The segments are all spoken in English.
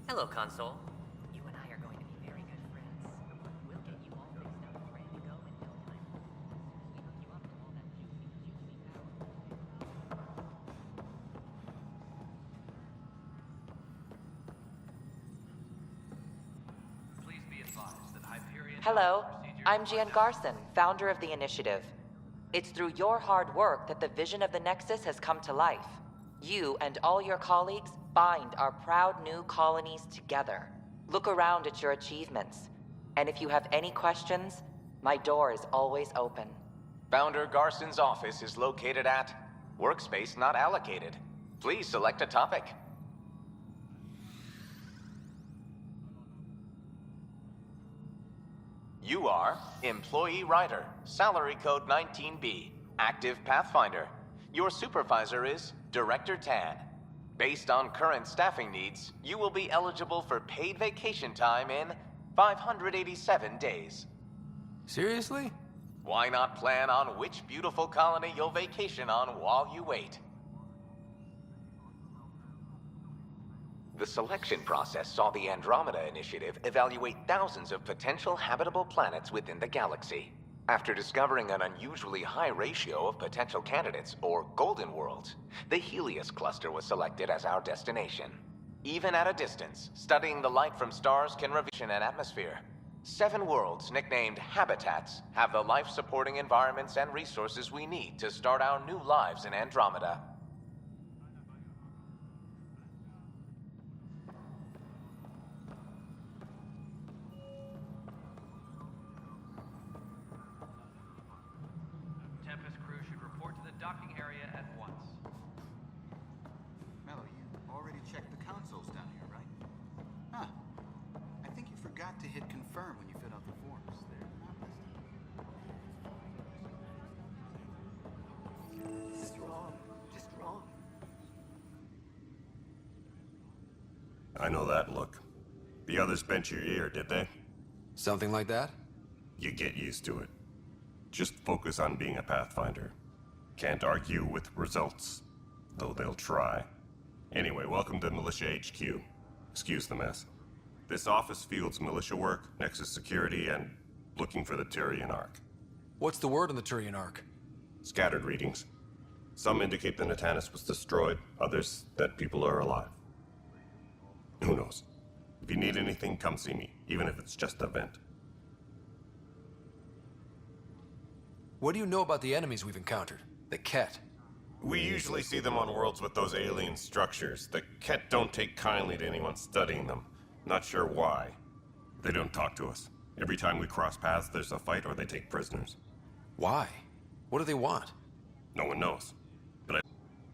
Hello, console. You and I are going to be very good friends. We'll get you all fixed up and ready to go in no time. We hook you up with all that juicy power. Please be advised that Hyperion... Hello, I'm Jan Garson, founder of the initiative. It's through your hard work that the vision of the Nexus has come to life. You and all your colleagues bind our proud new colonies together. Look around at your achievements. And if you have any questions, my door is always open. Founder Garson's office is located at Workspace Not Allocated. Please select a topic. You are Employee Writer, Salary Code 19B, Active Pathfinder. Your supervisor is Director Tan. Based on current staffing needs, you will be eligible for paid vacation time in 587 days. Seriously? Why not plan on which beautiful colony you'll vacation on while you wait? The selection process saw the Andromeda initiative evaluate thousands of potential habitable planets within the galaxy. After discovering an unusually high ratio of potential candidates, or golden worlds, the Helios cluster was selected as our destination. Even at a distance, studying the light from stars can reveal an atmosphere. 7 worlds, nicknamed habitats, have the life-supporting environments and resources we need to start our new lives in Andromeda. Tempest crew should report to the docking area at once. Mello, you already checked the consoles down here, right? Huh. I think you forgot to hit confirm when you filled out the forms. They're not listed. Just wrong. Just wrong. I know that look. The others bent your ear, did they? Something like that? You get used to it. Just focus on being a Pathfinder. Can't argue with results, though they'll try. Anyway, welcome to Militia HQ. Excuse the mess. This office fields militia work, Nexus security, and looking for the Turian Ark. What's the word on the Turian Ark? Scattered readings. Some indicate the Natanus was destroyed, others that people are alive. Who knows? If you need anything, come see me, even if it's just a vent. What do you know about the enemies we've encountered? The Ket? We usually see them on worlds with those alien structures. The Ket don't take kindly to anyone studying them. Not sure why. They don't talk to us. Every time we cross paths, there's a fight or they take prisoners. Why? What do they want? No one knows. But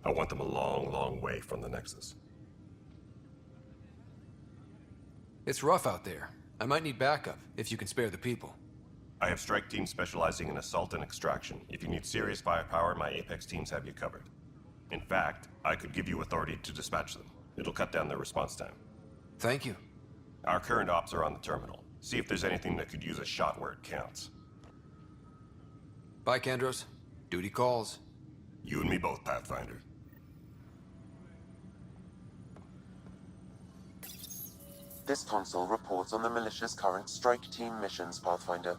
I want them a long, long way from the Nexus. It's rough out there. I might need backup, if you can spare the people. I have strike teams specializing in assault and extraction. If you need serious firepower, my Apex teams have you covered. In fact, I could give you authority to dispatch them. It'll cut down their response time. Thank you. Our current ops are on the terminal. See if there's anything that could use a shot where it counts. Bye, Kandros. Duty calls. You and me both, Pathfinder. This console reports on the militia's current strike team missions, Pathfinder.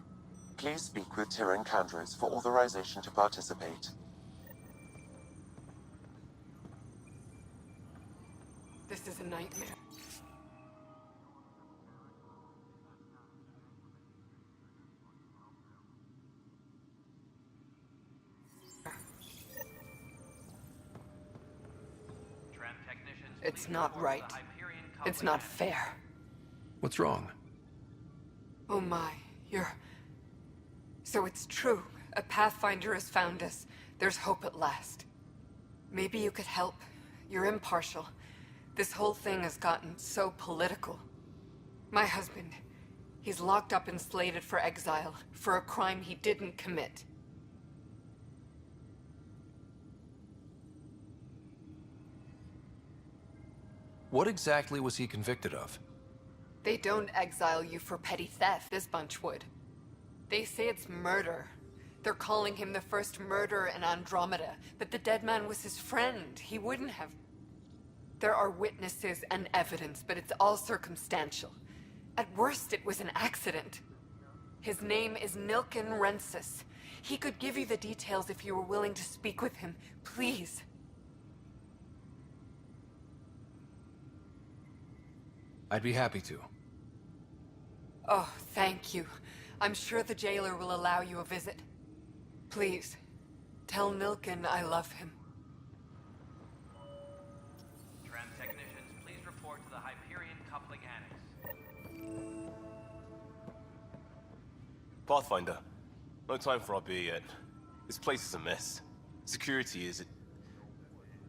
Please speak with Tyrion Kandros for authorization to participate. This is a nightmare. It's not right. It's not fair. What's wrong? Oh my, you're... So it's true. A Pathfinder has found us. There's hope at last. Maybe you could help. You're impartial. This whole thing has gotten so political. My husband, he's locked up and slated for exile for a crime he didn't commit. What exactly was he convicted of? They don't exile you for petty theft, this bunch would. They say it's murder. They're calling him the first murderer in Andromeda, but the dead man was his friend. He wouldn't have... There are witnesses and evidence, but it's all circumstantial. At worst, it was an accident. His name is Nilken Rensis. He could give you the details if you were willing to speak with him. Please. I'd be happy to. Oh, thank you. I'm sure the jailer will allow you a visit. Please, tell Nilken I love him. Tram technicians, please report to the Hyperion Coupling Annex. Pathfinder, no time for our beer yet. This place is a mess. Security is...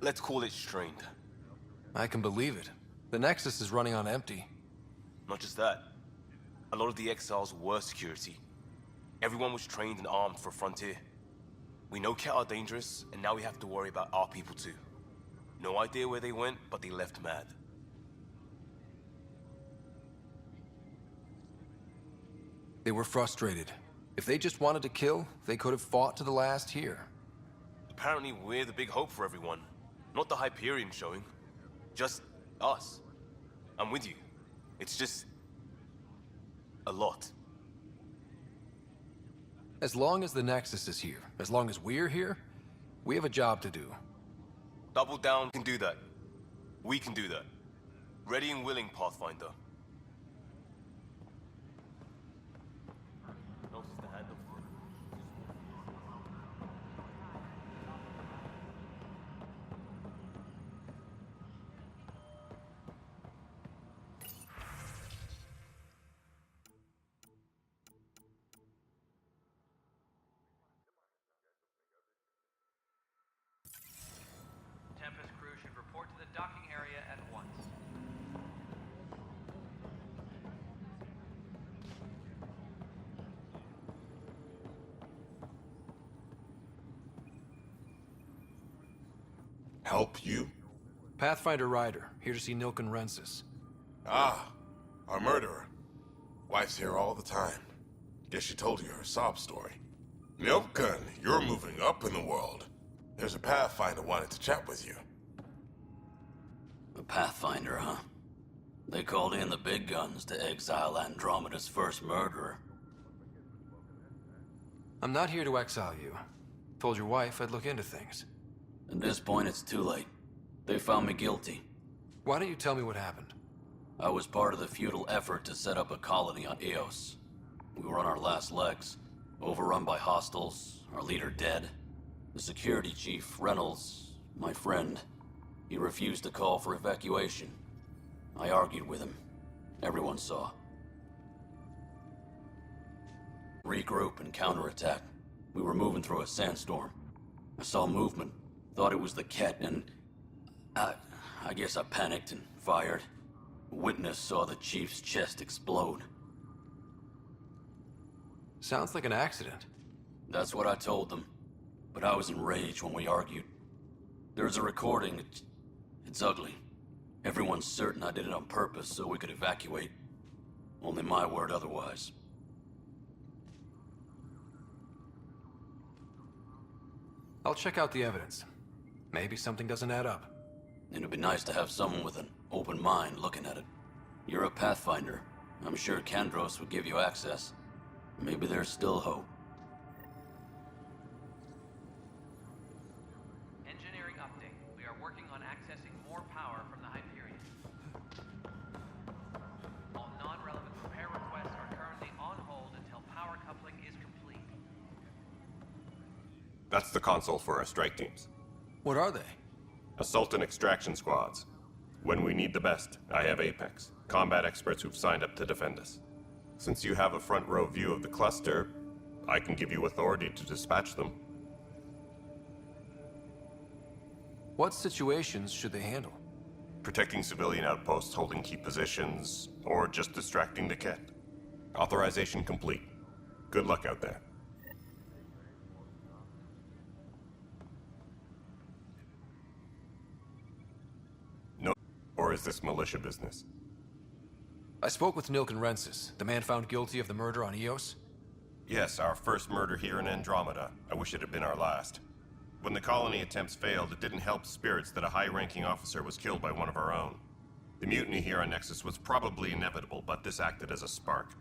let's call it strained. I can believe it. The Nexus is running on empty. Not just that. A lot of the exiles were security. Everyone was trained and armed for Frontier. We know Ket are dangerous, and now we have to worry about our people too. No idea where they went, but they left mad. They were frustrated. If they just wanted to kill, they could have fought to the last here. Apparently we're the big hope for everyone. Not the Hyperion showing. Just us. I'm with you. It's just... a lot. As long as the Nexus is here, as long as we're here, we have a job to do. Double Down can do that. We can do that. Ready and willing, Pathfinder. Tempest crew should report to the docking area at once. Help you? Pathfinder Ryder, here to see Nilken Rensis. Ah, our murderer. Wife's here all the time. Guess she told you her sob story. Nilken, you're moving up in the world. There's a Pathfinder wanted to chat with you. A Pathfinder, huh? They called in the big guns to exile Andromeda's first murderer. I'm not here to exile you. Told your wife I'd look into things. At this point, it's too late. They found me guilty. Why don't you tell me what happened? I was part of the futile effort to set up a colony on Eos. We were on our last legs, overrun by hostiles, our leader dead. The security chief, Reynolds, my friend, he refused to call for evacuation. I argued with him. Everyone saw. Regroup and counterattack. We were moving through a sandstorm. I saw movement, thought it was the Ket, and I guess I panicked and fired. A witness saw the chief's chest explode. Sounds like an accident. That's what I told them. But I was enraged when we argued. There's a recording. It's ugly. Everyone's certain I did it on purpose so we could evacuate. Only my word otherwise. I'll check out the evidence. Maybe something doesn't add up. It'd be nice to have someone with an open mind looking at it. You're a Pathfinder. I'm sure Kandros would give you access. Maybe there's still hope. Engineering update. We are working on accessing more power from the Hyperion. All non-relevant repair requests are currently on hold until power coupling is complete. That's the console for our strike teams. What are they? Assault and extraction squads. When we need the best, I have Apex, combat experts who've signed up to defend us. Since you have a front row view of the cluster, I can give you authority to dispatch them. What situations should they handle? Protecting civilian outposts holding key positions, or just distracting the Ket. Authorization complete. Good luck out there. No, or is this militia business? I spoke with Nilken Rensis, the man found guilty of the murder on Eos. Yes, our first murder here in Andromeda. I wish it had been our last. When the colony attempts failed, it didn't help spirits that a high-ranking officer was killed by one of our own. The mutiny here on Nexus was probably inevitable, but this acted as a spark.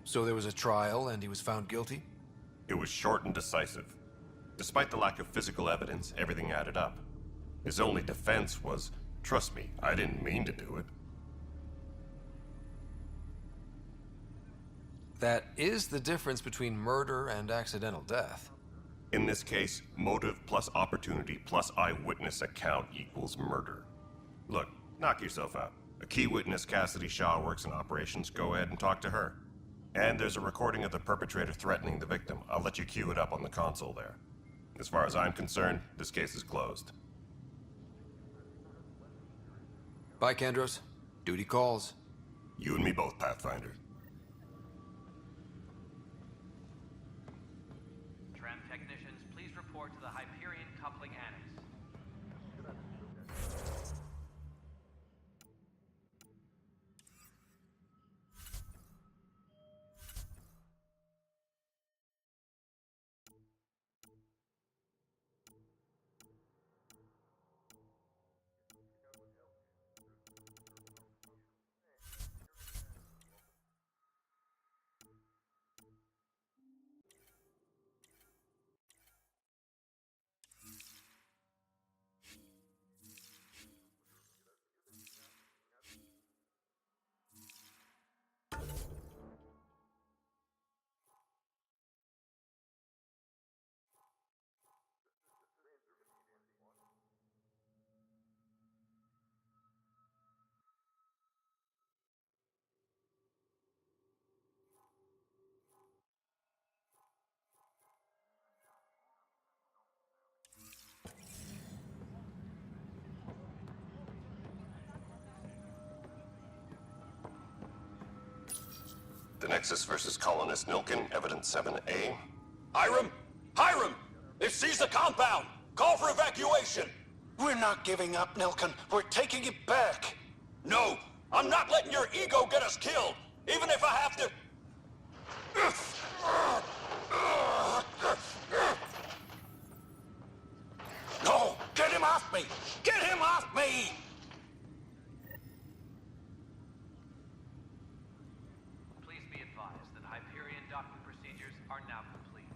So there was a trial, and he was found guilty? It was short and decisive. Despite the lack of physical evidence, everything added up. His only defense was, trust me, I didn't mean to do it. That is the difference between murder and accidental death. In this case, motive plus opportunity plus eyewitness account equals murder. Look, knock yourself out. A key witness, Cassidy Shaw, works in operations. Go ahead and talk to her. And there's a recording of the perpetrator threatening the victim. I'll let you cue it up on the console there. As far as I'm concerned, this case is closed. Bye, Kandros. Duty calls. You and me both, Pathfinder. Tram technicians, please report to the Hyperion Coupling Annex. The Nexus versus Colonist Nilkin, Evidence 7A. Hiram! Hiram! They've seized the compound! Call for evacuation! We're not giving up, Nilkin. We're taking it back. No! I'm not letting your ego get us killed! Even if I have to... No! Get him off me! Get him off me! Please be advised that Hyperion docking procedures are now complete.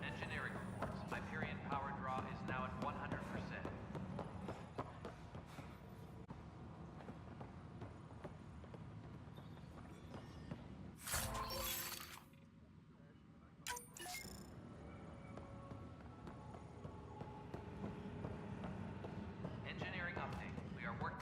Engineering reports. Hyperion power draw is now at 100%. Engineering update. We are working.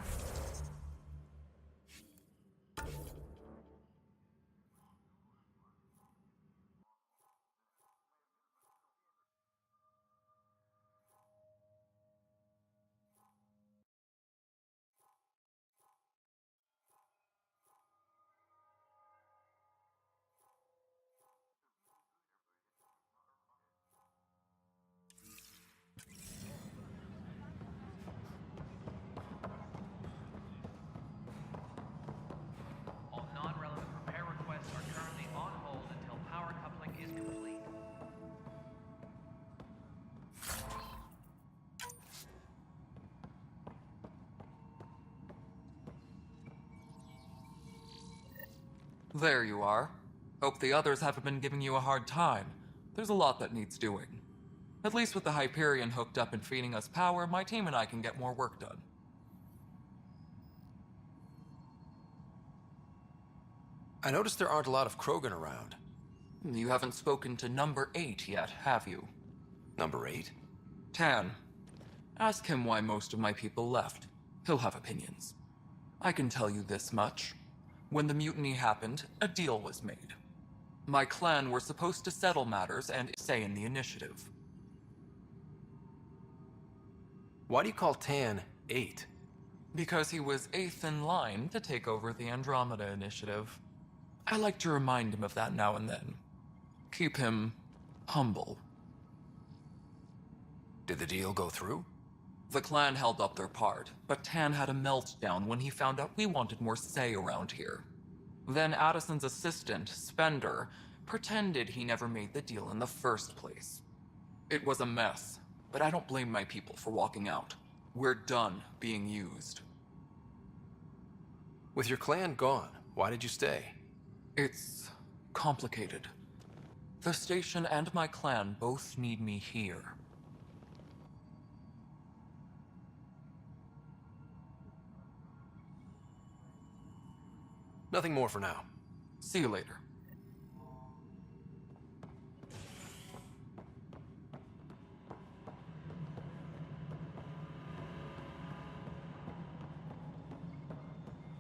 All non-relevant repair requests are currently on hold until power coupling is complete. There you are. Hope the others haven't been giving you a hard time. There's a lot that needs doing. At least with the Hyperion hooked up and feeding us power, my team and I can get more work done. I noticed there aren't a lot of Krogan around. You haven't spoken to number 8 yet, have you? Number 8? Tan. Ask him why most of my people left. He'll have opinions. I can tell you this much. When the mutiny happened, a deal was made. My clan were supposed to settle matters and say in the initiative. Why do you call Tan 8? Because he was 8th in line to take over the Andromeda initiative. I like to remind him of that now and then. Keep him humble. Did the deal go through? The clan held up their part, but Tan had a meltdown when he found out we wanted more say around here. Then Addison's assistant, Spender, pretended he never made the deal in the first place. It was a mess, but I don't blame my people for walking out. We're done being used. With your clan gone, why did you stay? It's complicated. The station and my clan both need me here. Nothing more for now. See you later.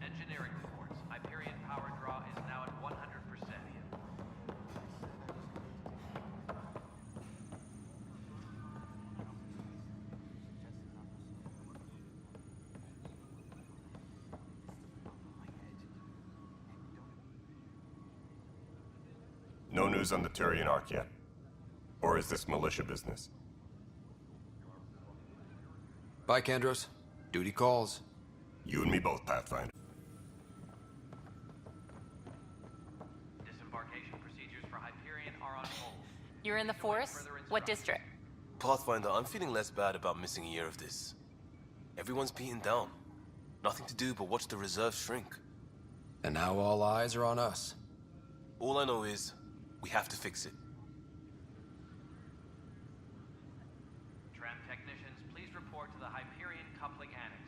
Engineering reports. Hyperion power draw is now at 100%. No news on the Turian Ark yet? Or is this militia business? Bye, Kandros. Duty calls. You and me both, Pathfinder. Disembarkation procedures for Hyperion are on hold. You're in the forest? What district? Pathfinder, I'm feeling less bad about missing a year of this. Everyone's beaten down. Nothing to do but watch the reserve shrink. And now all eyes are on us. All I know is, we have to fix it. Tram technicians, please report to the Hyperion coupling annex.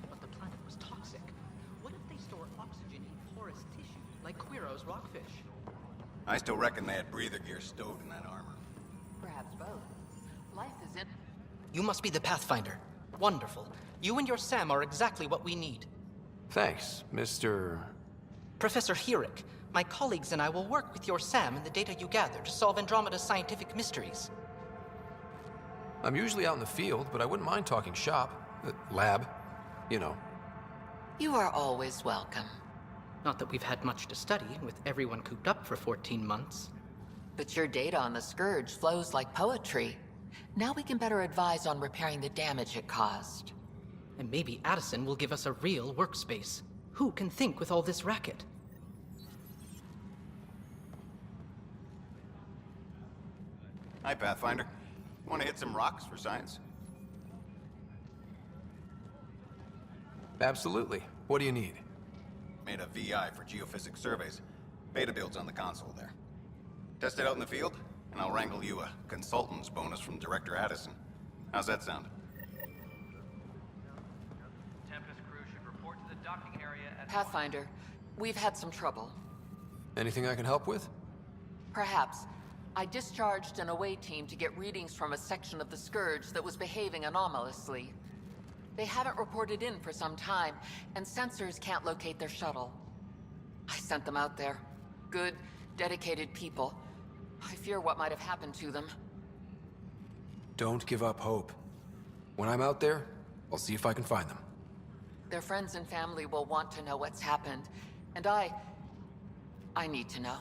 But the planet was toxic. What if they store oxygen in porous tissue, like Quiro's rockfish? I still reckon they had breather gear stowed in that armor. Perhaps both. Life is in... You must be the Pathfinder. Wonderful. You and your Sam are exactly what we need. Thanks, Mr. Professor Huey, my colleagues and I will work with your Sam and the data you gather to solve Andromeda's scientific mysteries. I'm usually out in the field, but I wouldn't mind talking shop. Lab. You know. You are always welcome. Not that we've had much to study, with everyone cooped up for 14 months. But your data on the Scourge flows like poetry. Now we can better advise on repairing the damage it caused. And maybe Addison will give us a real workspace. Who can think with all this racket? Hi, Pathfinder. Want to hit some rocks for science? Absolutely. What do you need? Made a VI for geophysics surveys. Beta builds on the console there. Test it out in the field, and I'll wrangle you a consultant's bonus from Director Addison. How's that sound? Tempest crew should report to the docking area at... Pathfinder, we've had some trouble. Anything I can help with? Perhaps. I discharged an away team to get readings from a section of the Scourge that was behaving anomalously. They haven't reported in for some time, and sensors can't locate their shuttle. I sent them out there. Good, dedicated people. I fear what might have happened to them. Don't give up hope. When I'm out there, I'll see if I can find them. Their friends and family will want to know what's happened, and I need to know.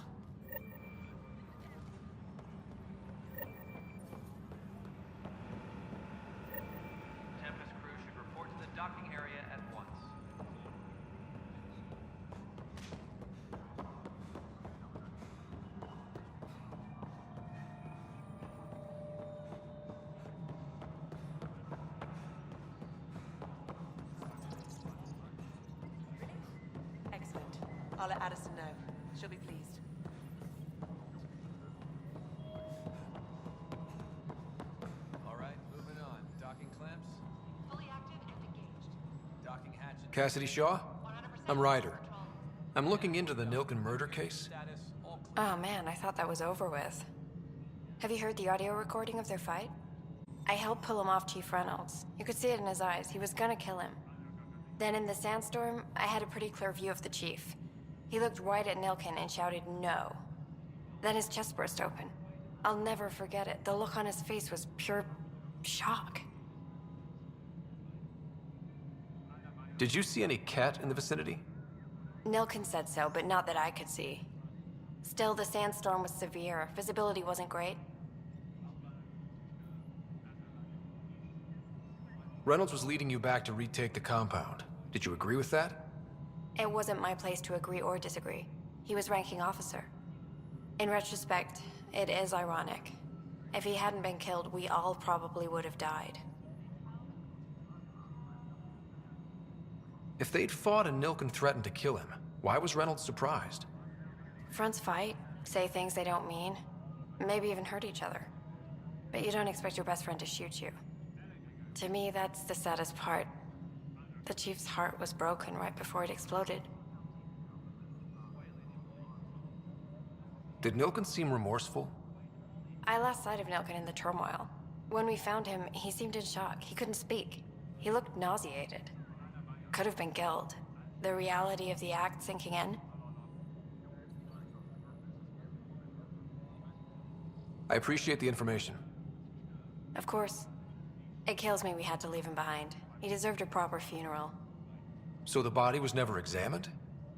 Tempest crew should report to the docking area at once. Excellent. I'll let Addison know. She'll be pleased. All right, moving on. Docking clamps. Fully active and engaged. Docking hatch. Cassidy Shaw? I'm Ryder. I'm looking into the Nilken murder case. Oh man, I thought that was over with. Have you heard the audio recording of their fight? I helped pull him off Chief Reynolds. You could see it in his eyes. He was gonna kill him. Then in the sandstorm, I had a pretty clear view of the chief. He looked right at Nilken and shouted no. Then his chest burst open. I'll never forget it. The look on his face was pure shock. Did you see any cat in the vicinity? Nilkin said so, but not that I could see. Still, the sandstorm was severe. Visibility wasn't great. Reynolds was leading you back to retake the compound. Did you agree with that? It wasn't my place to agree or disagree. He was ranking officer. In retrospect, it is ironic. If he hadn't been killed, we all probably would have died. If they'd fought and Nilkin threatened to kill him, why was Reynolds surprised? Fronts fight, say things they don't mean, maybe even hurt each other. But you don't expect your best friend to shoot you. To me, that's the saddest part. The Chief's heart was broken right before it exploded. Did Nilkin seem remorseful? I lost sight of Nilkin in the turmoil. When we found him, he seemed in shock. He couldn't speak. He looked nauseated. Could have been guilt. The reality of the act sinking in. I appreciate the information. Of course. It kills me we had to leave him behind. He deserved a proper funeral. So the body was never examined?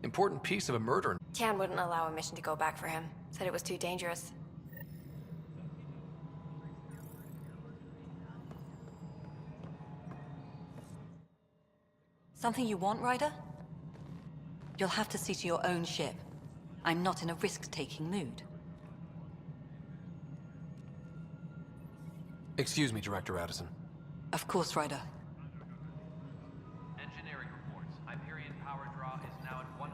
Important piece of a murder. Tian wouldn't allow a mission to go back for him. Said it was too dangerous. Something you want, Ryder? You'll have to see to your own ship. I'm not in a risk-taking mood. Excuse me, Director Addison. Of course, Ryder. Engineering reports. Hyperion power draw is now at 100%.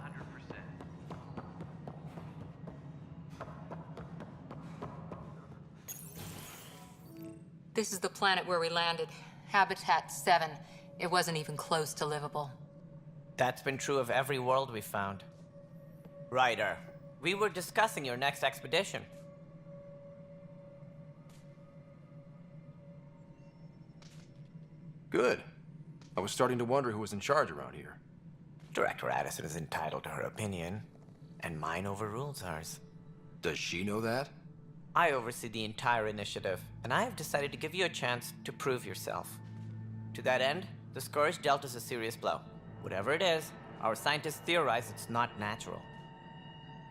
This is the planet where we landed. Habitat 7. It wasn't even close to livable. That's been true of every world we've found. Ryder, we were discussing your next expedition. Good. I was starting to wonder who was in charge around here. Director Addison is entitled to her opinion, and mine overrules hers. Does she know that? I oversee the entire initiative, and I have decided to give you a chance to prove yourself. To that end, the Scourge dealt us a serious blow. Whatever it is, our scientists theorize it's not natural.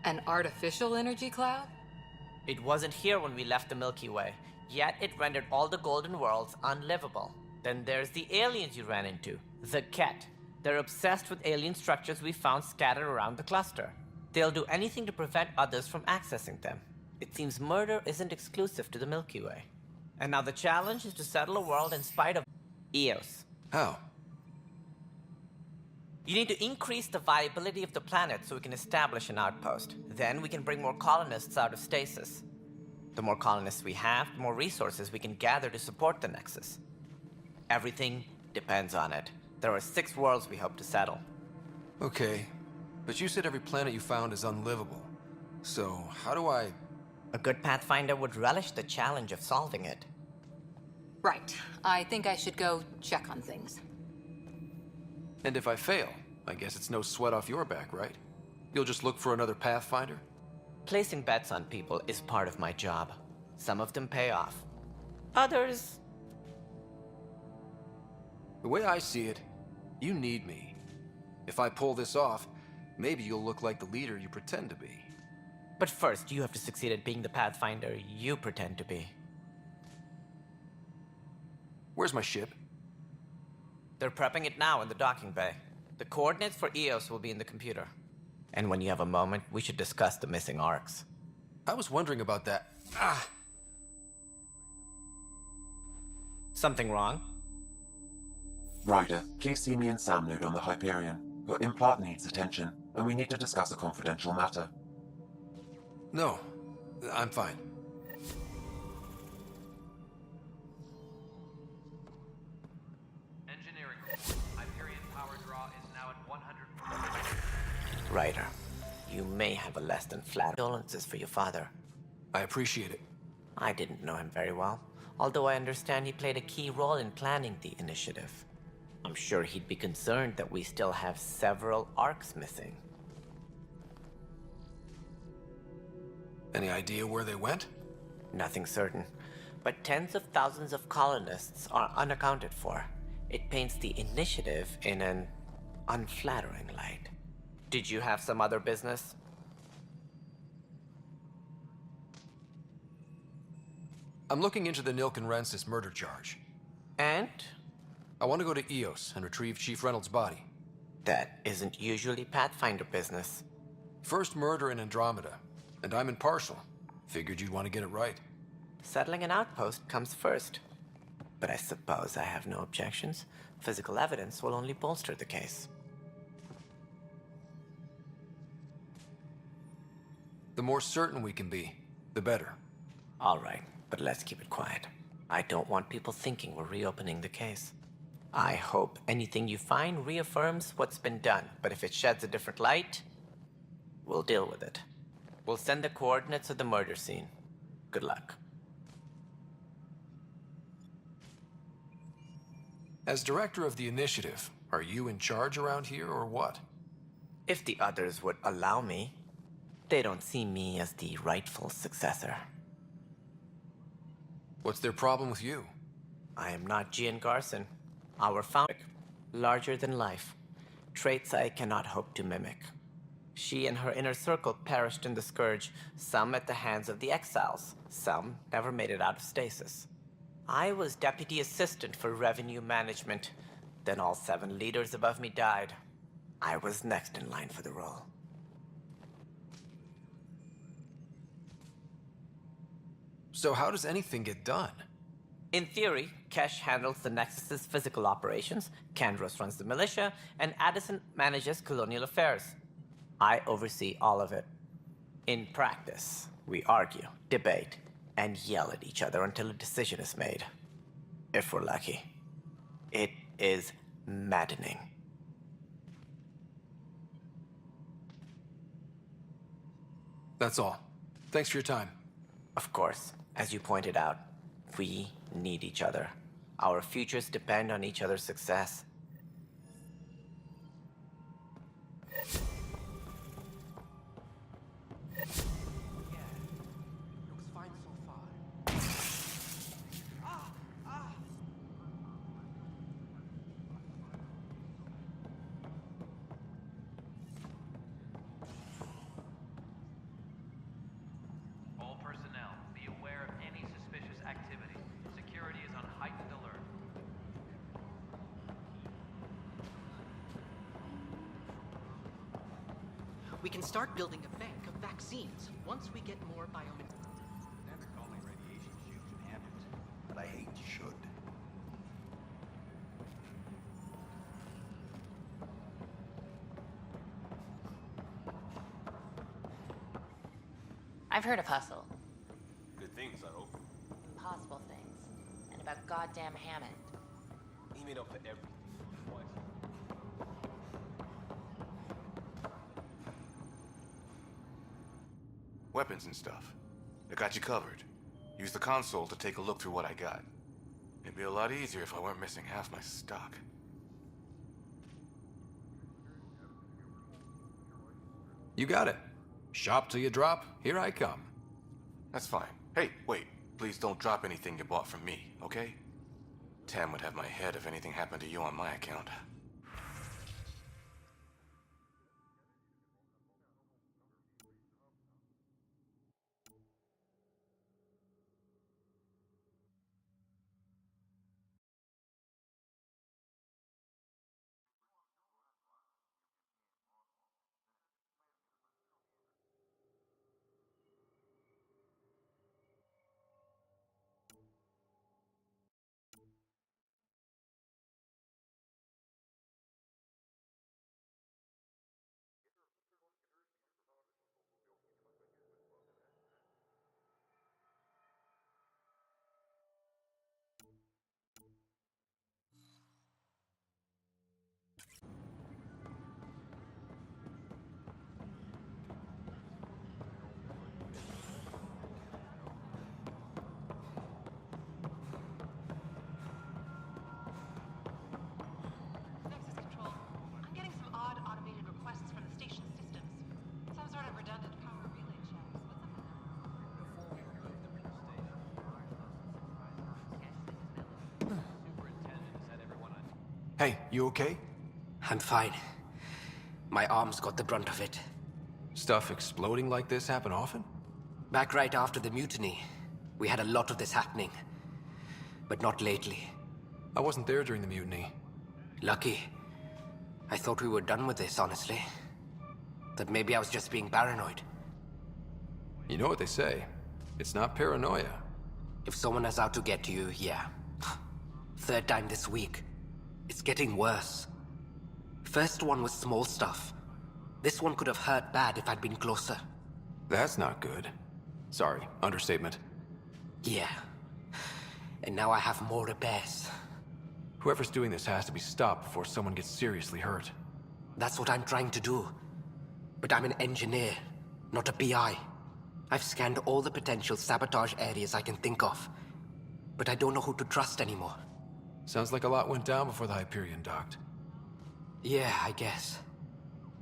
An artificial energy cloud? It wasn't here when we left the Milky Way, yet it rendered all the golden worlds unlivable. Then there's the aliens you ran into, the Ket. They're obsessed with alien structures we found scattered around the cluster. They'll do anything to prevent others from accessing them. It seems murder isn't exclusive to the Milky Way. And now the challenge is to settle a world in spite of Eos. How? You need to increase the viability of the planet so we can establish an outpost. Then we can bring more colonists out of stasis. The more colonists we have, the more resources we can gather to support the Nexus. Everything depends on it. There are 6 worlds we hope to settle. Okay, but you said every planet you found is unlivable. So, how do I... A good Pathfinder would relish the challenge of solving it. Right. I think I should go check on things. And if I fail, I guess it's no sweat off your back, right? You'll just look for another Pathfinder? Placing bets on people is part of my job. Some of them pay off. Others... The way I see it, you need me. If I pull this off, maybe you'll look like the leader you pretend to be. But first, you have to succeed at being the Pathfinder you pretend to be. Where's my ship? They're prepping it now in the docking bay. The coordinates for Eos will be in the computer. And when you have a moment, we should discuss the missing arcs. I was wondering about that. Something wrong? Ryder, please see me and Sam Node on the Hyperion. Your implant needs attention, and we need to discuss a confidential matter. No, I'm fine. Engineering report. Hyperion power draw is now at 100%. Ryder, you may have a less than flat condolences for your father. I appreciate it. I didn't know him very well, although I understand he played a key role in planning the initiative. I'm sure he'd be concerned that we still have several arcs missing. Any idea where they went? Nothing certain, but tens of thousands of colonists are unaccounted for. It paints the initiative in an unflattering light. Did you have some other business? I'm looking into the Nilk and Rensis murder charge. And? I want to go to EOS and retrieve Chief Reynolds' body. That isn't usually Pathfinder business. First murder in Andromeda, and I'm impartial. Figured you'd want to get it right. Settling an outpost comes first. But I suppose I have no objections. Physical evidence will only bolster the case. The more certain we can be, the better. All right, but let's keep it quiet. I don't want people thinking we're reopening the case. I hope anything you find reaffirms what's been done, but if it sheds a different light, we'll deal with it. We'll send the coordinates of the murder scene. Good luck. As director of the initiative, are you in charge around here or what? If the others would allow me, they don't see me as the rightful successor. What's their problem with you? I am not Gian Garson. Our founder, larger than life. Traits I cannot hope to mimic. She and her inner circle perished in the Scourge, some at the hands of the Exiles, some never made it out of stasis. I was deputy assistant for revenue management. Then all 7 leaders above me died. I was next in line for the role. So how does anything get done? In theory, Kesh handles the Nexus's physical operations, Kandros runs the militia, and Addison manages colonial affairs. I oversee all of it. In practice, we argue, debate, and yell at each other until a decision is made. If we're lucky. It is maddening. That's all. Thanks for your time. Of course, as you pointed out, we need each other. Our futures depend on each other's success. All personnel, be aware of any suspicious activity. Security is on heightened alert. We can start building a bank of vaccines once we get more biomaterials. Never call me radiation shield shenanigans, but I hate should. I've heard of Hustle. Good things, I hope. Impossible things. And about goddamn Hammond. He made up for everything. Twice. Weapons and stuff. I got you covered. Use the console to take a look through what I got. It'd be a lot easier if I weren't missing half my stock. You got it. Shop till you drop, here I come. That's fine. Hey, wait. Please don't drop anything you bought from me, okay? Tam would have my head if anything happened to you on my account. Hey, you okay? I'm fine. My arms got the brunt of it. Stuff exploding like this happen often? Back right after the mutiny, we had a lot of this happening. But not lately. I wasn't there during the mutiny. Lucky. I thought we were done with this, honestly. That maybe I was just being paranoid. You know what they say. It's not paranoia. If someone is out to get you, yeah. Third time this week. It's getting worse. First one was small stuff. This one could have hurt bad if I'd been closer. That's not good. Sorry, understatement. Yeah. And now I have more repairs. Whoever's doing this has to be stopped before someone gets seriously hurt. That's what I'm trying to do. But I'm an engineer, not a PI. I've scanned all the potential sabotage areas I can think of. But I don't know who to trust anymore. Sounds like a lot went down before the Hyperion docked. Yeah, I guess.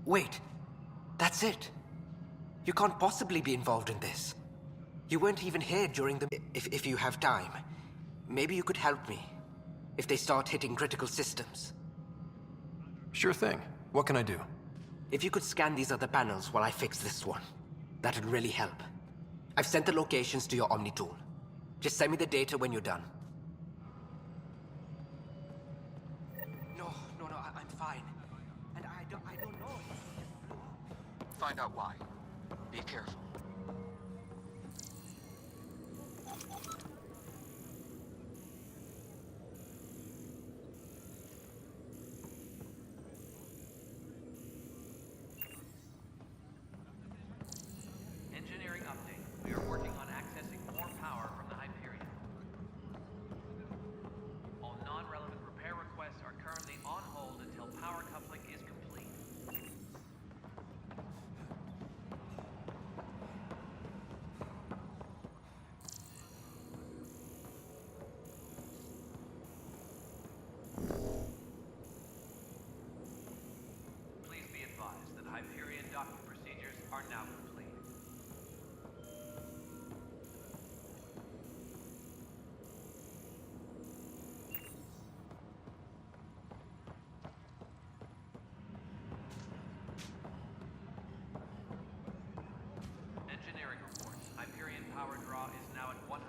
Wait. That's it. You can't possibly be involved in this. You weren't even here during the... If you have time, maybe you could help me. If they start hitting critical systems. Sure thing. What can I do? If you could scan these other panels while I fix this one, that'd really help. I've sent the locations to your Omni tool. Just send me the data when you're done. No, I'm fine. And I don't know. Find out why. Be careful. Engineering update. We are working on accessing more power from the Hyperion. All non-relevant repair requests are currently on hold until power coupling is complete. Please be advised that Hyperion docking procedures are now complete. Engineering reports. Hyperion power draw is now at 100%.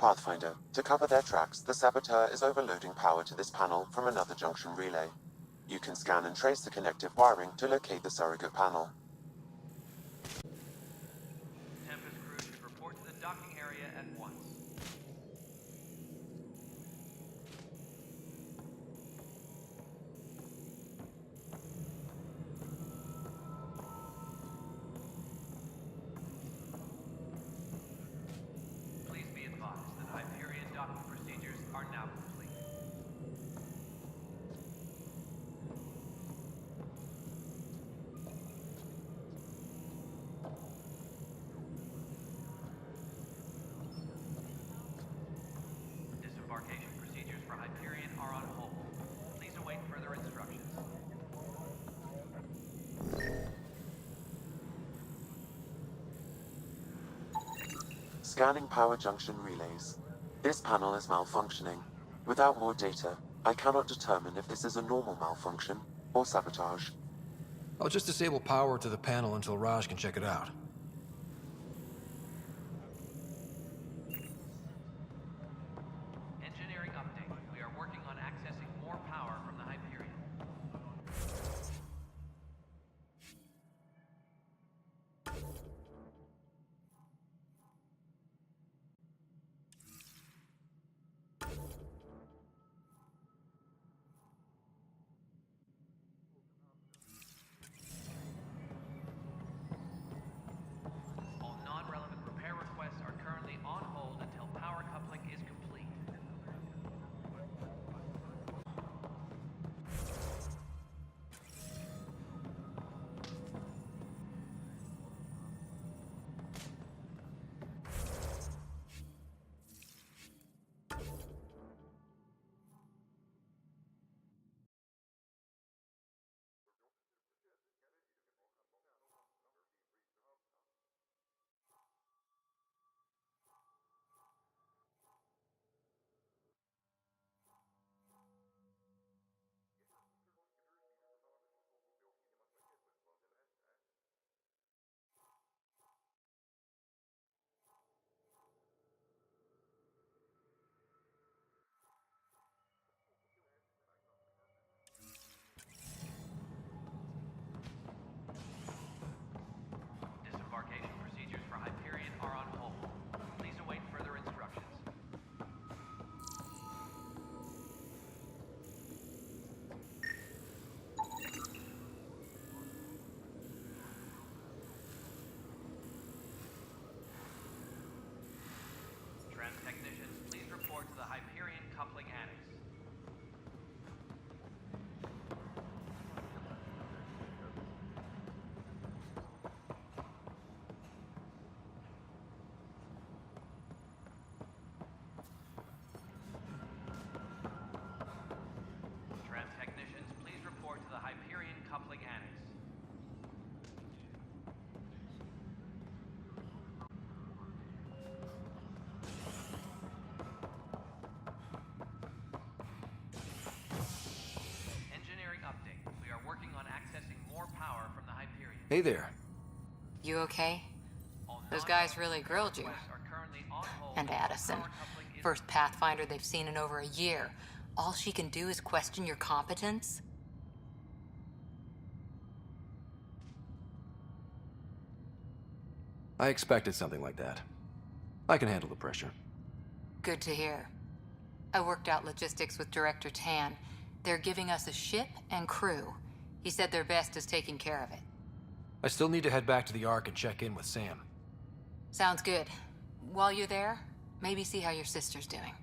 Pathfinder, to cover their tracks, the saboteur is overloading power to this panel from another junction relay. You can scan and trace the connective wiring to locate the surrogate panel. Tempest crew should report to the docking area at once. Please be advised that Hyperion docking procedures are now complete. Disembarkation procedures for Hyperion are on hold. Please await further instructions. Scanning power junction relays. This panel is malfunctioning. Without more data, I cannot determine if this is a normal malfunction or sabotage. I'll just disable power to the panel until Raj can check it out. Engineering update. We are working on accessing more power from the Hyperion. All non-relevant repair requests are currently on hold until power coupling is complete. Disembarkation procedures for Hyperion are on hold. Please await further instructions. Trans technicians, please report to the Hyperion coupling annex. Trans technicians, please report to the Hyperion coupling annex. Engineering update. We are working on accessing more power from the Hyperion. Hey there. You okay? Those guys really grilled you. And Addison. First Pathfinder they've seen in over a year. All she can do is question your competence? I expected something like that. I can handle the pressure. Good to hear. I worked out logistics with Director Tan. They're giving us a ship and crew. He said their best is taking care of it. I still need to head back to the Ark and check in with Sam. Sounds good. While you're there, maybe see how your sister's doing.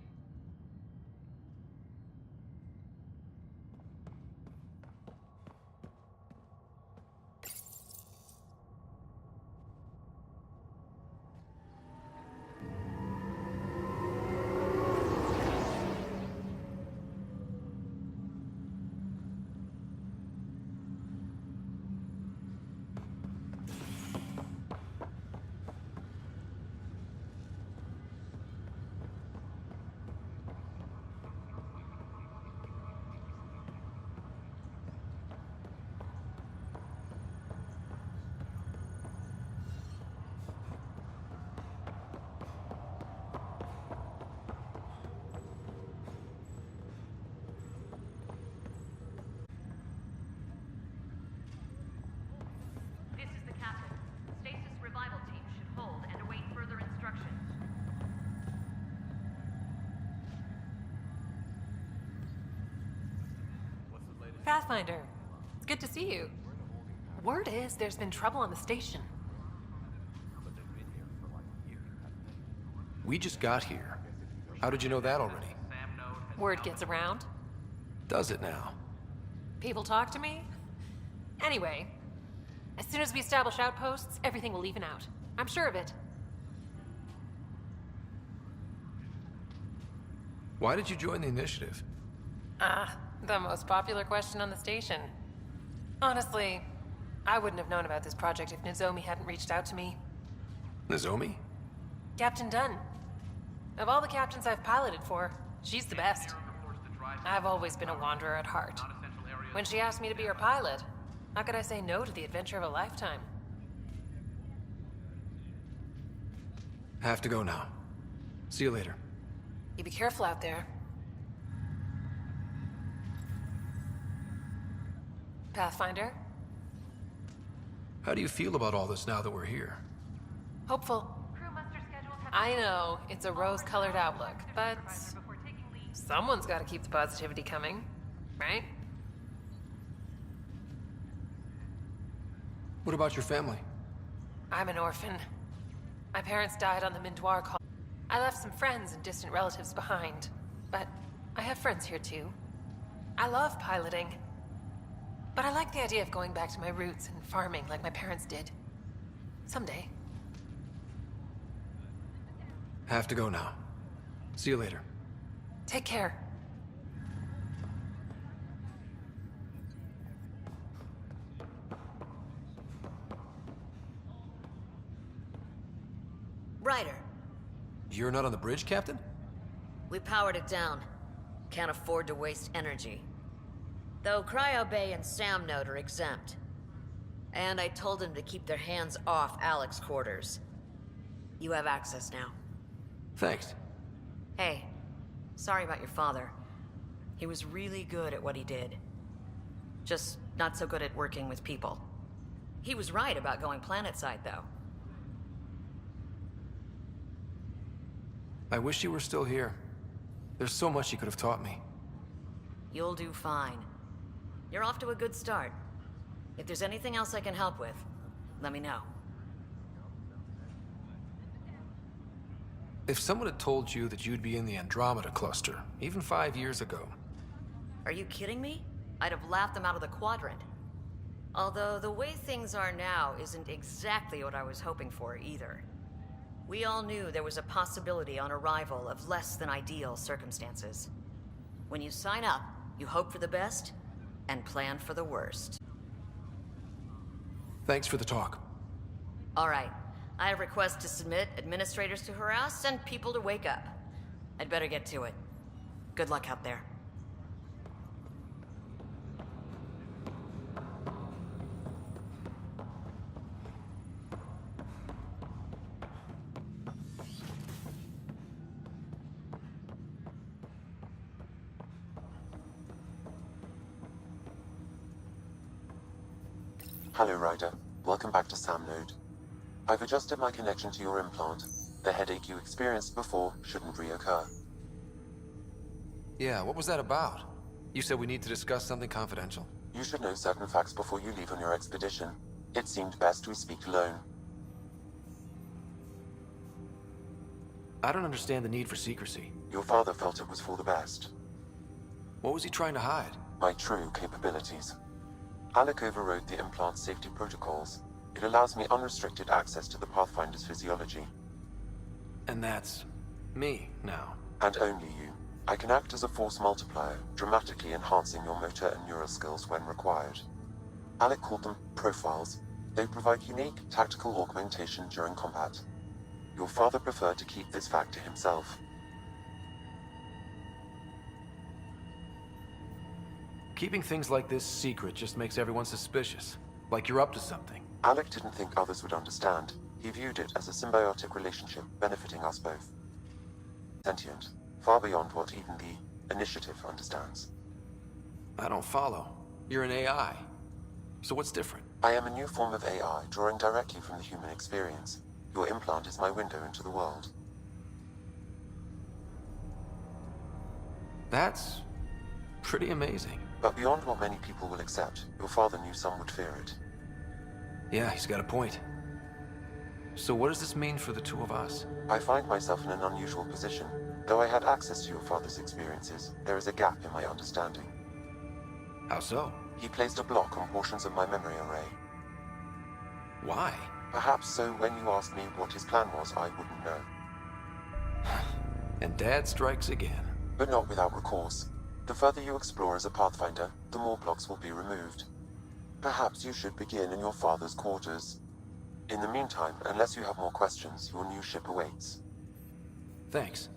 Pathfinder. It's good to see you. Word is there's been trouble on the station. We just got here. How did you know that already? Word gets around. Does it now? People talk to me. Anyway, as soon as we establish outposts, everything will even out. I'm sure of it. Why did you join the initiative? The most popular question on the station. Honestly, I wouldn't have known about this project if Nozomi hadn't reached out to me. Nozomi? Captain Dunn. Of all the captains I've piloted for, she's the best. I've always been a wanderer at heart. When she asked me to be her pilot, how could I say no to the adventure of a lifetime? Have to go now. See you later. You be careful out there. Pathfinder? How do you feel about all this now that we're here? Hopeful. I know, it's a rose-colored outlook, but someone's got to keep the positivity coming, right? What about your family? I'm an orphan. My parents died on the Mindoir call. I left some friends and distant relatives behind, but I have friends here too. I love piloting, but I like the idea of going back to my roots and farming like my parents did. Someday. Have to go now. See you later. Take care. Ryder, You're not on the bridge, Captain? we powered it down. Can't afford to waste energy. Though Cryo Bay and Sam Node are exempt. And I told them to keep their hands off Alec's quarters. You have access now. Thanks. Hey, sorry about your father. He was really good at what he did. Just not so good at working with people. He was right about going planetside, though. I wish you were still here. There's so much you could have taught me. You'll do fine. You're off to a good start. If there's anything else I can help with, let me know. If someone had told you that you'd be in the Andromeda cluster, even 5 years ago... Are you kidding me? I'd have laughed them out of the quadrant. Although the way things are now isn't exactly what I was hoping for either. We all knew there was a possibility on arrival of less than ideal circumstances. When you sign up, you hope for the best and plan for the worst. Thanks for the talk. All right. I have requests to submit, administrators to harass, and people to wake up. I'd better get to it. Good luck out there. Hello, Ryder. Welcome back to Sam Node. I've adjusted my connection to your implant. The headache you experienced before shouldn't reoccur. Yeah, what was that about? You said we need to discuss something confidential. You should know certain facts before you leave on your expedition. It seemed best we speak alone. I don't understand the need for secrecy. Your father felt it was for the best. What was he trying to hide? My true capabilities. Alec overrode the implant safety protocols. It allows me unrestricted access to the Pathfinder's physiology. And that's... me, now. And only you. I can act as a force multiplier, dramatically enhancing your motor and neural skills when required. Alec called them profiles. They provide unique tactical augmentation during combat. Your father preferred to keep this fact to himself. Keeping things like this secret just makes everyone suspicious. Like you're up to something. Alec didn't think others would understand. He viewed it as a symbiotic relationship benefiting us both. Sentient, far beyond what even the Initiative understands. I don't follow. You're an AI. So what's different? I am a new form of AI, drawing directly from the human experience. Your implant is my window into the world. That's... pretty amazing. But beyond what many people will accept, your father knew some would fear it. Yeah, he's got a point. So what does this mean for the two of us? I find myself in an unusual position. Though I had access to your father's experiences, there is a gap in my understanding. How so? He placed a block on portions of my memory array. Why? Perhaps so when you asked me what his plan was, I wouldn't know. And Dad strikes again. But not without recourse. The further you explore as a Pathfinder, the more blocks will be removed. Perhaps you should begin in your father's quarters. In the meantime, unless you have more questions, your new ship awaits. Thanks.